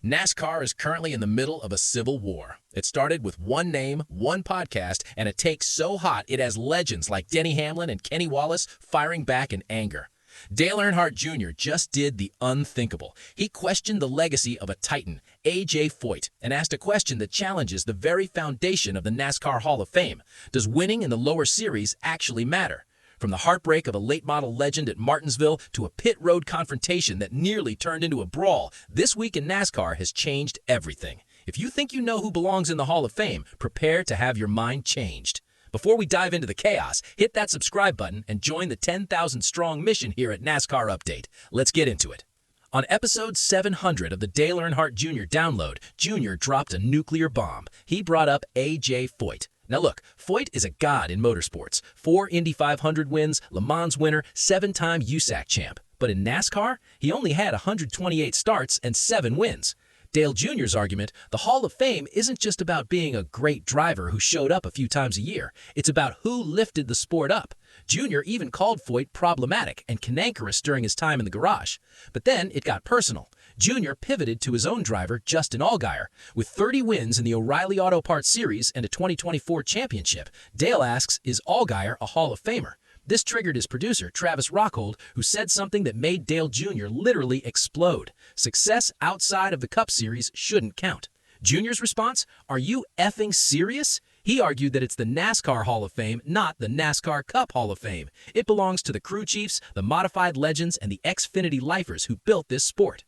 NASCAR is currently in the middle of a civil war. It started with one name, one podcast, and a take so hot it has legends like Denny Hamlin and Kenny Wallace firing back in anger. Dale Earnhardt Jr. just did the unthinkable. He questioned the legacy of a titan, A.J. Foyt, and asked a question that challenges the very foundation of the NASCAR Hall of Fame. Does winning in the lower series actually matter? From the heartbreak of a late-model legend at Martinsville to a pit road confrontation that nearly turned into a brawl, this week in NASCAR has changed everything. If you think you know who belongs in the Hall of Fame, prepare to have your mind changed. Before we dive into the chaos, hit that subscribe button and join the 10,000-strong mission here at NASCAR Update. Let's get into it. On episode 700 of the Dale Earnhardt Jr. download, Jr. dropped a nuclear bomb. He brought up A.J. Foyt. Now look, Foyt is a god in motorsports. 4 Indy 500 wins, Le Mans winner, 7-time USAC champ. But in NASCAR, he only had 128 starts and 7 wins. Dale Jr.'s argument, the Hall of Fame isn't just about being a great driver who showed up a few times a year. It's about who lifted the sport up. Jr. even called Foyt problematic and cantankerous during his time in the garage. But then it got personal. Jr. pivoted to his own driver, Justin Allgaier. With 30 wins in the O'Reilly Auto Parts Series and a 2024 championship, Dale asks, is Allgaier a Hall of Famer? This triggered his producer, Travis Rockhold, who said something that made Dale Jr. literally explode. Success outside of the Cup Series shouldn't count. Jr.'s response, are you effing serious? He argued that it's the NASCAR Hall of Fame, not the NASCAR Cup Hall of Fame. It belongs to the crew chiefs, the modified legends, and the Xfinity lifers who built this sport.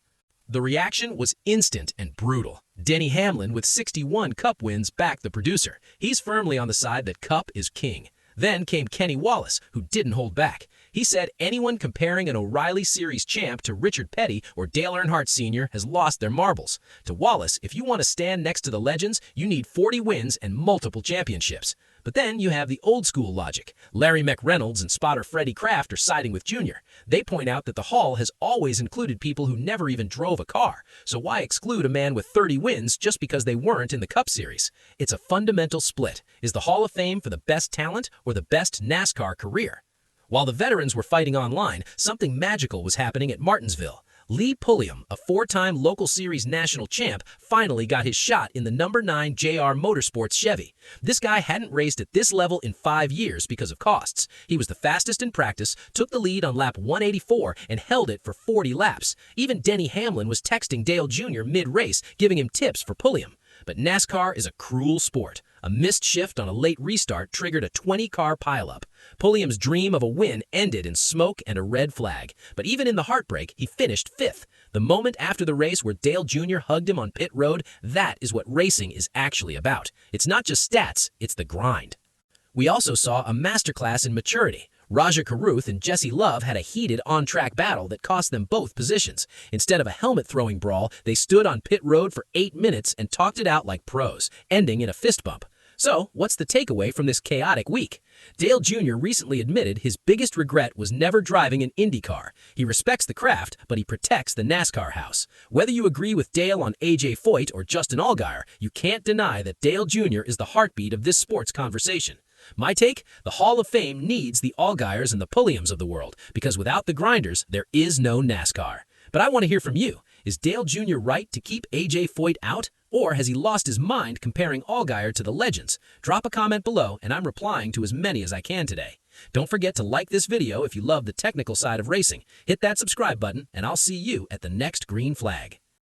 The reaction was instant and brutal. Denny Hamlin, with 61 Cup wins, backed the producer. He's firmly on the side that Cup is king. Then came Kenny Wallace, who didn't hold back. He said anyone comparing an O'Reilly Series champ to Richard Petty or Dale Earnhardt Sr. has lost their marbles. To Wallace, if you want to stand next to the legends, you need 40 wins and multiple championships. But then you have the old-school logic. Larry McReynolds and spotter Freddie Kraft are siding with Jr. They point out that the Hall has always included people who never even drove a car. So why exclude a man with 30 wins just because they weren't in the Cup Series? It's a fundamental split. Is the Hall of Fame for the best talent or the best NASCAR career? While the veterans were fighting online, something magical was happening at Martinsville. Lee Pulliam, a 4-time local series national champ, finally got his shot in the number 9 JR Motorsports Chevy. This guy hadn't raced at this level in 5 years because of costs. He was the fastest in practice, took the lead on lap 184, and held it for 40 laps. Even Denny Hamlin was texting Dale Jr. mid-race, giving him tips for Pulliam. But NASCAR is a cruel sport. A missed shift on a late restart triggered a 20-car pileup. Pulliam's dream of a win ended in smoke and a red flag. But even in the heartbreak, he finished 5th. The moment after the race where Dale Jr. hugged him on pit road, that is what racing is actually about. It's not just stats, it's the grind. We also saw a masterclass in maturity. Raja Carruth and Jesse Love had a heated on-track battle that cost them both positions. Instead of a helmet-throwing brawl, they stood on pit road for 8 minutes and talked it out like pros, ending in a fist bump. So, what's the takeaway from this chaotic week? Dale Jr. recently admitted his biggest regret was never driving an Indy car. He respects the craft, but he protects the NASCAR house. Whether you agree with Dale on A.J. Foyt or Justin Allgaier, you can't deny that Dale Jr. is the heartbeat of this sports conversation. My take? The Hall of Fame needs the Allgaiers and the Pulliams of the world, because without the grinders, there is no NASCAR. But I want to hear from you. Is Dale Jr. right to keep A.J. Foyt out? Or has he lost his mind comparing Allgaier to the legends? Drop a comment below and I'm replying to as many as I can today. Don't forget to like this video if you love the technical side of racing. Hit that subscribe button and I'll see you at the next green flag.